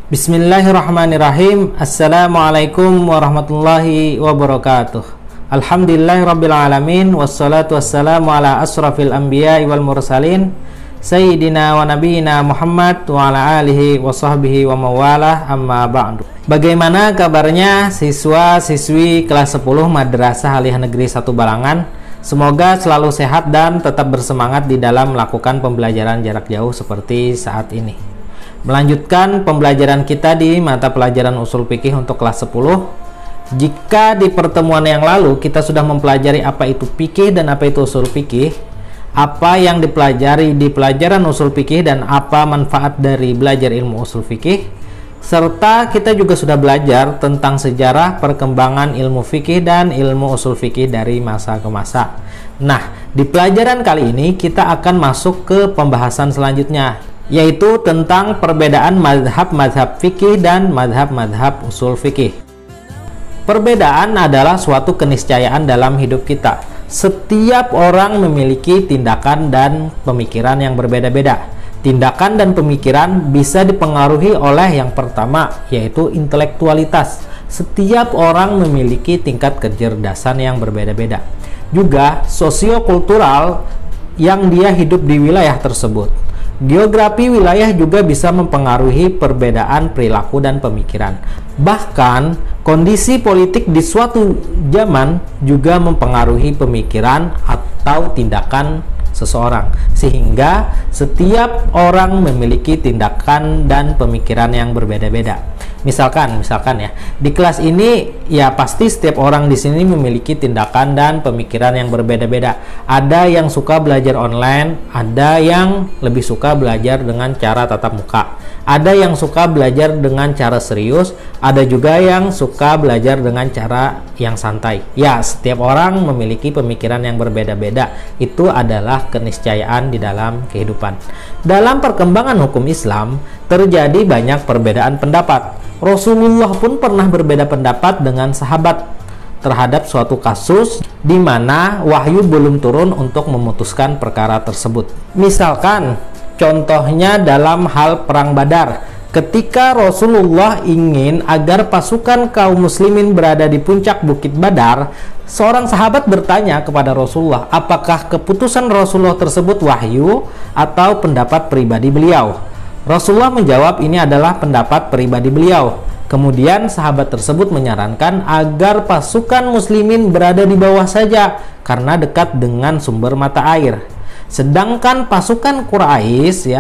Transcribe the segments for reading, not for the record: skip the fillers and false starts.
Bismillahirrahmanirrahim. Assalamualaikum warahmatullahi wabarakatuh. Alhamdulillahirrabbilalamin. Wassalatu wassalamu ala asrafil anbiya wal mursalin Sayyidina wa nabiyina Muhammad wa ala alihi wa sahbihi wa mawalah, amma ba'du. Bagaimana kabarnya siswa-siswi kelas 10 Madrasah Aliyah Negeri 1 Balangan? Semoga selalu sehat dan tetap bersemangat di dalam melakukan pembelajaran jarak jauh seperti saat ini. Melanjutkan pembelajaran kita di mata pelajaran usul fikih untuk kelas 10. Jika di pertemuan yang lalu kita sudah mempelajari apa itu fikih dan apa itu usul fikih, apa yang dipelajari di pelajaran usul fikih dan apa manfaat dari belajar ilmu usul fikih, serta kita juga sudah belajar tentang sejarah perkembangan ilmu fikih dan ilmu usul fikih dari masa ke masa. Nah, di pelajaran kali ini kita akan masuk ke pembahasan selanjutnya, yaitu tentang perbedaan mazhab-mazhab fikih dan mazhab-mazhab usul fikih. Perbedaan adalah suatu keniscayaan dalam hidup kita. Setiap orang memiliki tindakan dan pemikiran yang berbeda-beda. Tindakan dan pemikiran bisa dipengaruhi oleh yang pertama, yaitu intelektualitas. Setiap orang memiliki tingkat kecerdasan yang berbeda-beda. Juga sosiokultural yang dia hidup di wilayah tersebut. Geografi wilayah juga bisa mempengaruhi perbedaan perilaku dan pemikiran. Bahkan, kondisi politik di suatu zaman juga mempengaruhi pemikiran atau tindakan seseorang. Sehingga setiap orang memiliki tindakan dan pemikiran yang berbeda-beda. Misalkan ya, di kelas ini ya pasti setiap orang di sini memiliki tindakan dan pemikiran yang berbeda-beda. Ada yang suka belajar online, ada yang lebih suka belajar dengan cara tatap muka. Ada yang suka belajar dengan cara serius, ada juga yang suka belajar dengan cara yang santai. Ya, setiap orang memiliki pemikiran yang berbeda-beda. Itu adalah keniscayaan di dalam kehidupan. Dalam perkembangan hukum Islam, terjadi banyak perbedaan pendapat. Rasulullah pun pernah berbeda pendapat dengan sahabat terhadap suatu kasus di mana wahyu belum turun untuk memutuskan perkara tersebut. Misalkan, contohnya dalam hal perang Badar. Ketika Rasulullah ingin agar pasukan kaum muslimin berada di puncak bukit Badar, seorang sahabat bertanya kepada Rasulullah, apakah keputusan Rasulullah tersebut wahyu atau pendapat pribadi beliau? Rasulullah menjawab, ini adalah pendapat pribadi beliau. Kemudian sahabat tersebut menyarankan agar pasukan muslimin berada di bawah saja karena dekat dengan sumber mata air. Sedangkan pasukan Quraisy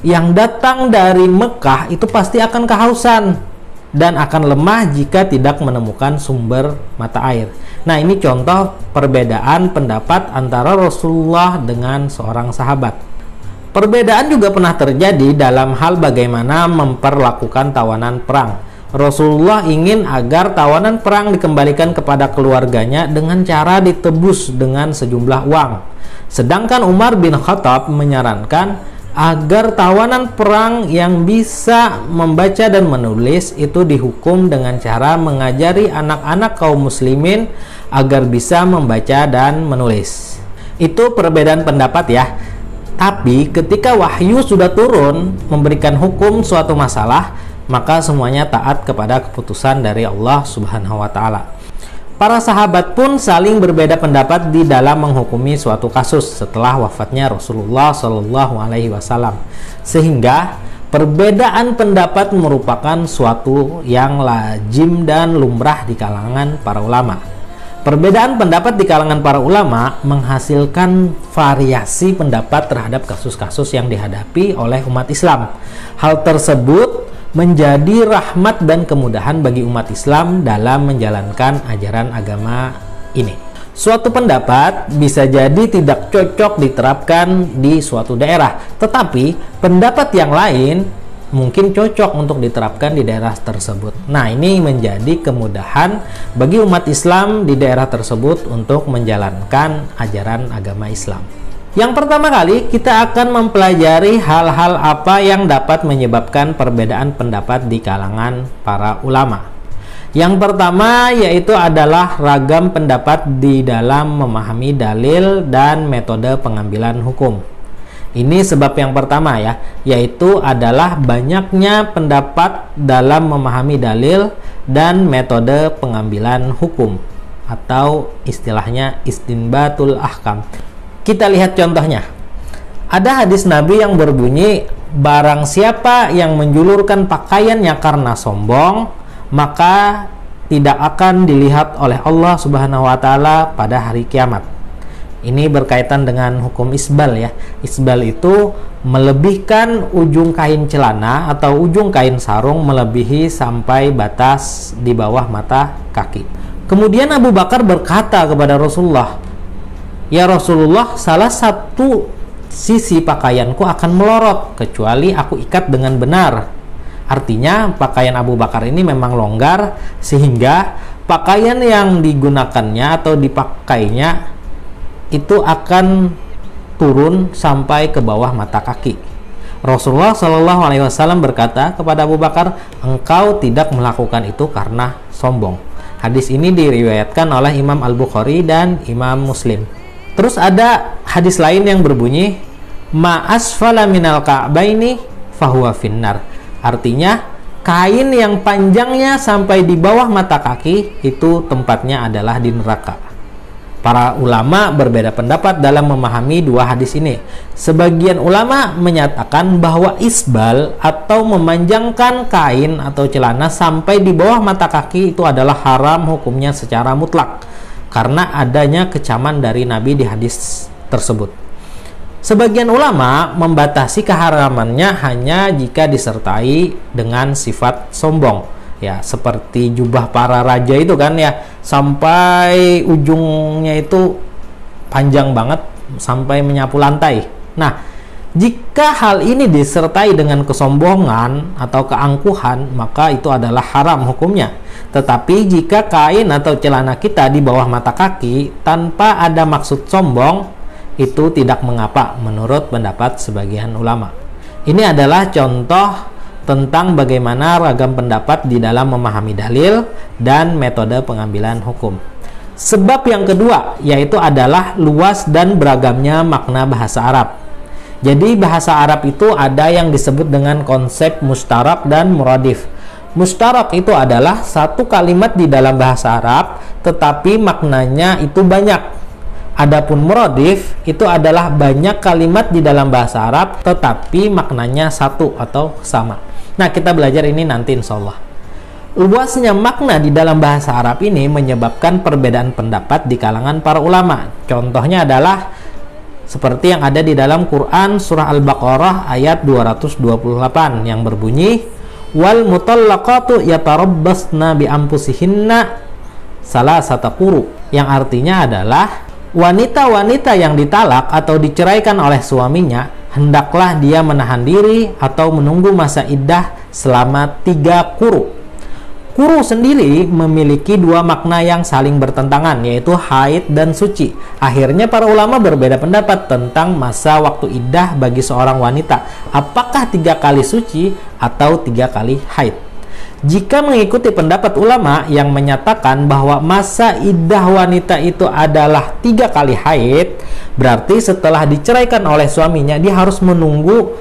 yang datang dari Mekah itu pasti akan kehausan dan akan lemah jika tidak menemukan sumber mata air. Nah, ini contoh perbedaan pendapat antara Rasulullah dengan seorang sahabat. Perbedaan juga pernah terjadi dalam hal bagaimana memperlakukan tawanan perang. Rasulullah ingin agar tawanan perang dikembalikan kepada keluarganya dengan cara ditebus dengan sejumlah uang. Sedangkan Umar bin Khattab menyarankan agar tawanan perang yang bisa membaca dan menulis itu dihukum dengan cara mengajari anak-anak kaum muslimin agar bisa membaca dan menulis. Itu perbedaan pendapat ya. Tapi ketika wahyu sudah turun memberikan hukum suatu masalah, maka semuanya taat kepada keputusan dari Allah Subhanahu wa Ta'ala. Para sahabat pun saling berbeda pendapat di dalam menghukumi suatu kasus setelah wafatnya Rasulullah Shallallahu Alaihi Wasallam, sehingga perbedaan pendapat merupakan suatu yang lazim dan lumrah di kalangan para ulama. Perbedaan pendapat di kalangan para ulama menghasilkan variasi pendapat terhadap kasus-kasus yang dihadapi oleh umat Islam. Hal tersebut menjadi rahmat dan kemudahan bagi umat Islam dalam menjalankan ajaran agama ini. Suatu pendapat bisa jadi tidak cocok diterapkan di suatu daerah, tetapi pendapat yang lain mungkin cocok untuk diterapkan di daerah tersebut. Nah, ini menjadi kemudahan bagi umat Islam di daerah tersebut untuk menjalankan ajaran agama Islam. Yang pertama kali, kita akan mempelajari hal-hal apa yang dapat menyebabkan perbedaan pendapat di kalangan para ulama. Yang pertama yaitu adalah ragam pendapat di dalam memahami dalil dan metode pengambilan hukum. Ini sebab yang pertama ya, yaitu adalah banyaknya pendapat dalam memahami dalil dan metode pengambilan hukum, atau istilahnya istinbatul ahkam. Kita lihat contohnya. Ada hadis Nabi yang berbunyi, barang siapa yang menjulurkan pakaiannya karena sombong, maka tidak akan dilihat oleh Allah Subhanahu wa taala pada hari kiamat. Ini berkaitan dengan hukum isbal ya. Isbal itu melebihkan ujung kain celana atau ujung kain sarung melebihi sampai batas di bawah mata kaki. Kemudian Abu Bakar berkata kepada Rasulullah, "Ya Rasulullah, salah satu sisi pakaianku akan melorot kecuali aku ikat dengan benar." Artinya pakaian Abu Bakar ini memang longgar sehingga pakaian yang digunakannya atau dipakainya itu akan turun sampai ke bawah mata kaki. Rasulullah Shallallahu Alaihi Wasallam berkata kepada Abu Bakar, "Engkau tidak melakukan itu karena sombong." Hadis ini diriwayatkan oleh Imam Al-Bukhari dan Imam Muslim. Terus ada hadis lain yang berbunyi, "Ma asfala minal ka'baini fahuwa finnar." Artinya, kain yang panjangnya sampai di bawah mata kaki itu tempatnya adalah di neraka. Para ulama berbeda pendapat dalam memahami dua hadis ini. Sebagian ulama menyatakan bahwa isbal atau memanjangkan kain atau celana sampai di bawah mata kaki itu adalah haram hukumnya secara mutlak karena adanya kecaman dari Nabi di hadis tersebut. Sebagian ulama membatasi keharamannya hanya jika disertai dengan sifat sombong. Ya, seperti jubah para raja itu kan ya, sampai ujungnya itu panjang banget sampai menyapu lantai. Nah, jika hal ini disertai dengan kesombongan atau keangkuhan, maka itu adalah haram hukumnya. Tetapi jika kain atau celana kita di bawah mata kaki tanpa ada maksud sombong, itu tidak mengapa menurut pendapat sebagian ulama. Ini adalah contoh tentang bagaimana ragam pendapat di dalam memahami dalil dan metode pengambilan hukum. Sebab yang kedua yaitu adalah luas dan beragamnya makna bahasa Arab. Jadi bahasa Arab itu ada yang disebut dengan konsep mustarak dan muradif. Mustarak itu adalah satu kalimat di dalam bahasa Arab tetapi maknanya itu banyak. Adapun muradif itu adalah banyak kalimat di dalam bahasa Arab tetapi maknanya satu atau sama. Nah, kita belajar ini nanti insya Allah. Luasnya makna di dalam bahasa Arab ini menyebabkan perbedaan pendapat di kalangan para ulama. Contohnya adalah seperti yang ada di dalam Quran surah Al-Baqarah ayat 228 yang berbunyi, "Wal mutallaqatu yatarabbasna bi anfusihinna salasata quru", yang artinya adalah wanita-wanita yang ditalak atau diceraikan oleh suaminya hendaklah dia menahan diri atau menunggu masa iddah selama 3 quru. Quru sendiri memiliki dua makna yang saling bertentangan, yaitu haid dan suci. Akhirnya para ulama berbeda pendapat tentang masa waktu iddah bagi seorang wanita, apakah 3 kali suci atau 3 kali haid. Jika mengikuti pendapat ulama yang menyatakan bahwa masa iddah wanita itu adalah 3 kali haid, berarti setelah diceraikan oleh suaminya dia harus menunggu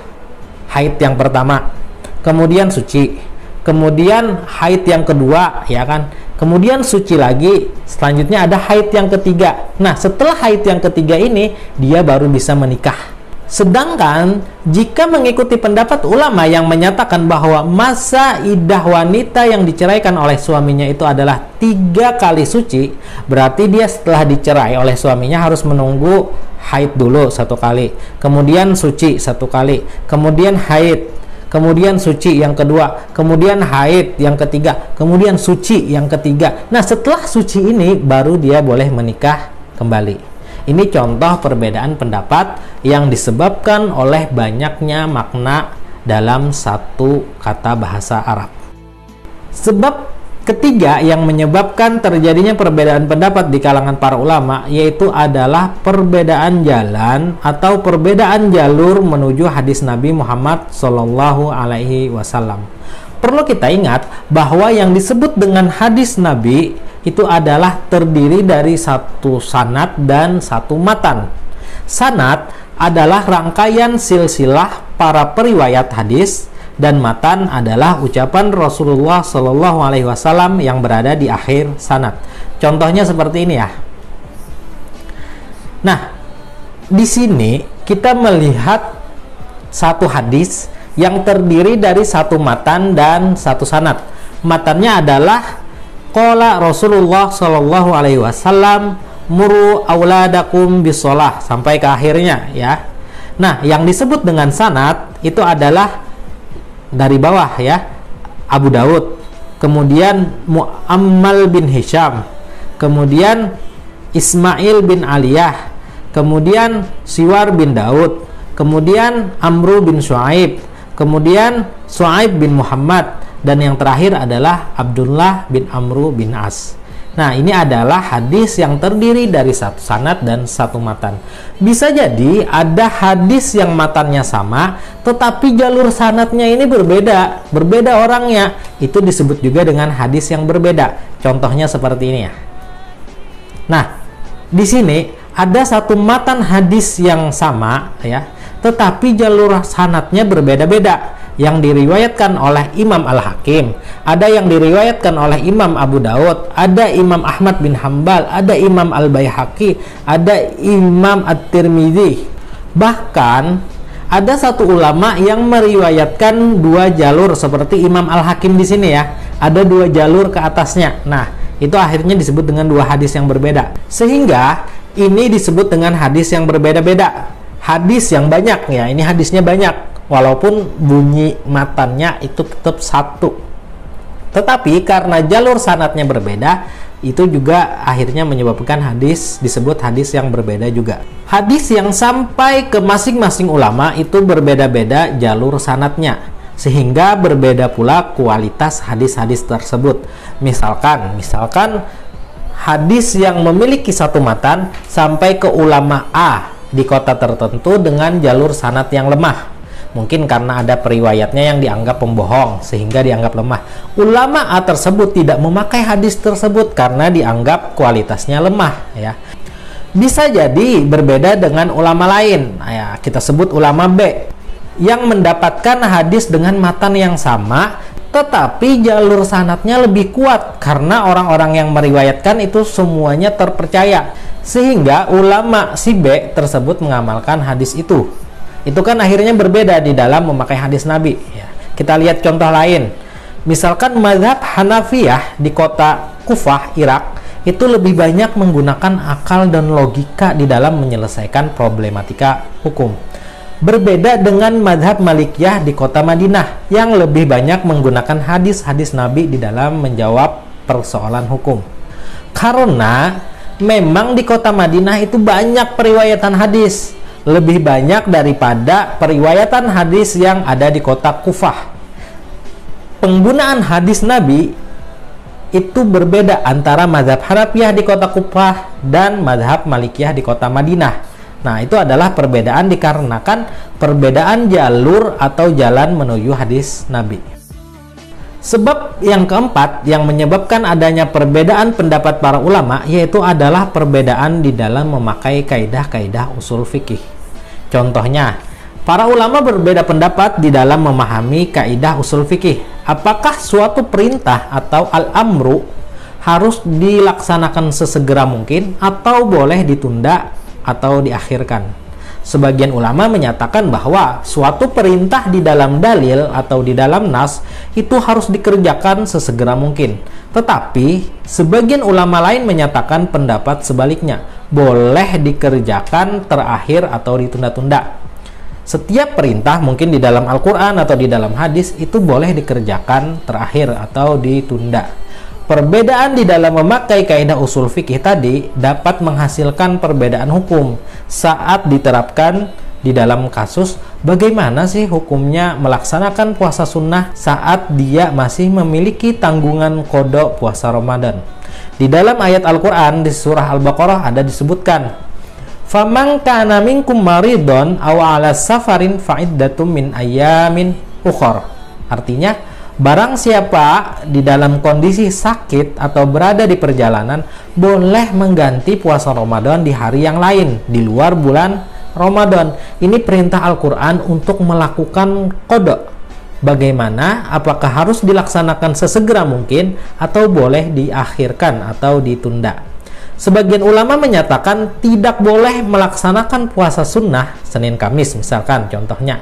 haid yang pertama, kemudian suci, kemudian haid yang kedua, ya kan, kemudian suci lagi, selanjutnya ada haid yang ketiga. Nah, setelah haid yang ketiga ini dia baru bisa menikah. Sedangkan jika mengikuti pendapat ulama yang menyatakan bahwa masa iddah wanita yang diceraikan oleh suaminya itu adalah 3 kali suci, berarti dia setelah dicerai oleh suaminya harus menunggu haid dulu 1 kali, kemudian suci 1 kali, kemudian haid, kemudian suci yang kedua, kemudian haid yang ketiga, kemudian suci yang ketiga. Nah, setelah suci ini baru dia boleh menikah kembali. Ini contoh perbedaan pendapat yang disebabkan oleh banyaknya makna dalam satu kata bahasa Arab. Sebab ketiga yang menyebabkan terjadinya perbedaan pendapat di kalangan para ulama yaitu adalah perbedaan jalan atau perbedaan jalur menuju hadis Nabi Muhammad Shallallahu Alaihi Wasallam. Perlu kita ingat bahwa yang disebut dengan hadis Nabi itu adalah terdiri dari satu sanad dan satu matan. Sanad adalah rangkaian silsilah para periwayat hadis, dan matan adalah ucapan Rasulullah Shallallahu Alaihi Wasallam yang berada di akhir sanad. Contohnya seperti ini ya. Nah, di sini kita melihat satu hadis yang terdiri dari satu matan dan satu sanad. Matannya adalah qala Rasulullah Shallallahu Alaihi Wasallam muru auladakum bisolah sampai ke akhirnya ya. Nah, yang disebut dengan sanad itu adalah dari bawah ya, Abu Daud, kemudian Mu'ammal bin Hisham, kemudian Ismail bin Aliyah, kemudian Siwar bin Daud, kemudian Amru bin Shu'aib, kemudian Shu'aib bin Muhammad, dan yang terakhir adalah Abdullah bin Amru bin As. Nah, ini adalah hadis yang terdiri dari satu sanad dan satu matan. Bisa jadi ada hadis yang matannya sama, tetapi jalur sanadnya ini berbeda orangnya. Itu disebut juga dengan hadis yang berbeda. Contohnya seperti ini ya. Nah, di sini ada satu matan hadis yang sama ya, tetapi jalur sanadnya berbeda-beda. Yang diriwayatkan oleh Imam Al-Hakim, ada yang diriwayatkan oleh Imam Abu Daud, ada Imam Ahmad bin Hambal, ada Imam Al-Baihaqi, ada Imam At-Tirmidzi. Bahkan ada satu ulama yang meriwayatkan dua jalur seperti Imam Al-Hakim di sini ya. Ada dua jalur ke atasnya. Nah, itu akhirnya disebut dengan dua hadis yang berbeda. Sehingga ini disebut dengan hadis yang berbeda-beda. Hadis yang banyak ya, ini hadisnya banyak. Walaupun bunyi matannya itu tetap satu, tetapi karena jalur sanadnya berbeda, itu juga akhirnya menyebabkan hadis disebut hadis yang berbeda juga. Hadis yang sampai ke masing-masing ulama itu berbeda-beda jalur sanadnya, sehingga berbeda pula kualitas hadis-hadis tersebut. Misalkan hadis yang memiliki satu matan sampai ke ulama A di kota tertentu dengan jalur sanad yang lemah. Mungkin karena ada periwayatnya yang dianggap pembohong sehingga dianggap lemah. Ulama A tersebut tidak memakai hadis tersebut karena dianggap kualitasnya lemah ya. Bisa jadi berbeda dengan ulama lain. Nah, ya, kita sebut ulama B yang mendapatkan hadis dengan matan yang sama, tetapi jalur sanadnya lebih kuat karena orang-orang yang meriwayatkan itu semuanya terpercaya, sehingga ulama si B tersebut mengamalkan hadis itu. Itu kan akhirnya berbeda di dalam memakai hadis Nabi ya. Kita lihat contoh lain. Misalkan mazhab Hanafiyah di kota Kufah, Irak, itu lebih banyak menggunakan akal dan logika di dalam menyelesaikan problematika hukum. Berbeda dengan mazhab Malikiyah di kota Madinah yang lebih banyak menggunakan hadis-hadis Nabi di dalam menjawab persoalan hukum. Karena memang di kota Madinah itu banyak periwayatan hadis, lebih banyak daripada periwayatan hadis yang ada di kota Kufah. Penggunaan hadis Nabi itu berbeda antara mazhab Hanafiyah di kota Kufah dan mazhab Malikiyah di kota Madinah. Nah, itu adalah perbedaan dikarenakan perbedaan jalur atau jalan menuju hadis Nabi. Sebab yang keempat yang menyebabkan adanya perbedaan pendapat para ulama yaitu adalah perbedaan di dalam memakai kaidah-kaidah usul fikih. Contohnya, para ulama berbeda pendapat di dalam memahami kaidah usul fikih. Apakah suatu perintah atau al-amru harus dilaksanakan sesegera mungkin atau boleh ditunda atau diakhirkan? Sebagian ulama menyatakan bahwa suatu perintah di dalam dalil atau di dalam nas itu harus dikerjakan sesegera mungkin. Tetapi sebagian ulama lain menyatakan pendapat sebaliknya, boleh dikerjakan terakhir atau ditunda-tunda. Setiap perintah mungkin di dalam Al-Quran atau di dalam hadis itu boleh dikerjakan terakhir atau ditunda. Perbedaan di dalam memakai kaidah usul fikih tadi dapat menghasilkan perbedaan hukum saat diterapkan di dalam kasus bagaimana sih hukumnya melaksanakan puasa sunnah saat dia masih memiliki tanggungan qada puasa Ramadan. Di dalam ayat Al-Quran di surah Al-Baqarah ada disebutkan, "Faman kana minkum maridon aw ala safarin fa'iddatum min ayyamin ukhra." Artinya, barang siapa di dalam kondisi sakit atau berada di perjalanan boleh mengganti puasa Ramadan di hari yang lain di luar bulan Ramadan. Ini perintah Al-Quran untuk melakukan qada. Bagaimana? Apakah harus dilaksanakan sesegera mungkin atau boleh diakhirkan atau ditunda? Sebagian ulama menyatakan tidak boleh melaksanakan puasa sunnah Senin Kamis misalkan contohnya,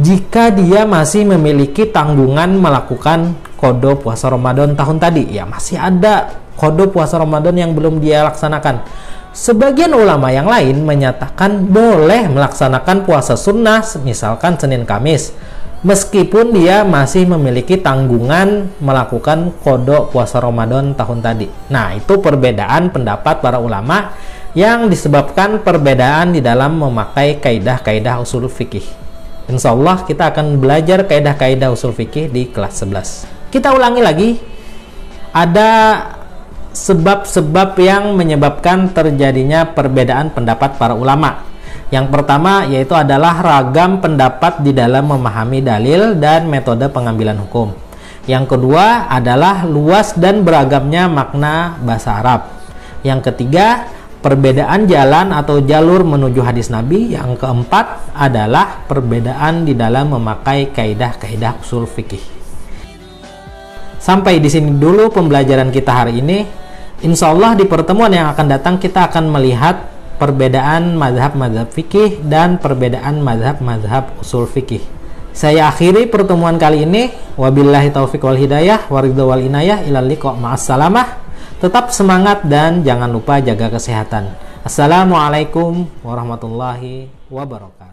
jika dia masih memiliki tanggungan melakukan qada puasa Ramadan tahun tadi. Ya masih ada qada puasa Ramadan yang belum dia laksanakan. Sebagian ulama yang lain menyatakan boleh melaksanakan puasa sunnah misalkan Senin Kamis, meskipun dia masih memiliki tanggungan melakukan qada puasa Ramadan tahun tadi. Nah, itu perbedaan pendapat para ulama yang disebabkan perbedaan di dalam memakai kaidah-kaidah usul fikih. Insya Allah kita akan belajar kaidah-kaidah usul fikih di kelas 11. Kita ulangi lagi. Ada sebab-sebab yang menyebabkan terjadinya perbedaan pendapat para ulama. Yang pertama yaitu adalah ragam pendapat di dalam memahami dalil dan metode pengambilan hukum. Yang kedua adalah luas dan beragamnya makna bahasa Arab. Yang ketiga, perbedaan jalan atau jalur menuju hadis Nabi. Yang keempat adalah perbedaan di dalam memakai kaidah-kaidah usul fikih. Sampai di sini dulu pembelajaran kita hari ini. Insya Allah di pertemuan yang akan datang kita akan melihat perbedaan mazhab-mazhab fikih dan perbedaan mazhab-mazhab usul fikih. Saya akhiri pertemuan kali ini. Wabillahi taufiq wal hidayah waridho wal inayah ilal liqa ma'assalamah. Tetap semangat dan jangan lupa jaga kesehatan. Assalamualaikum warahmatullahi wabarakatuh.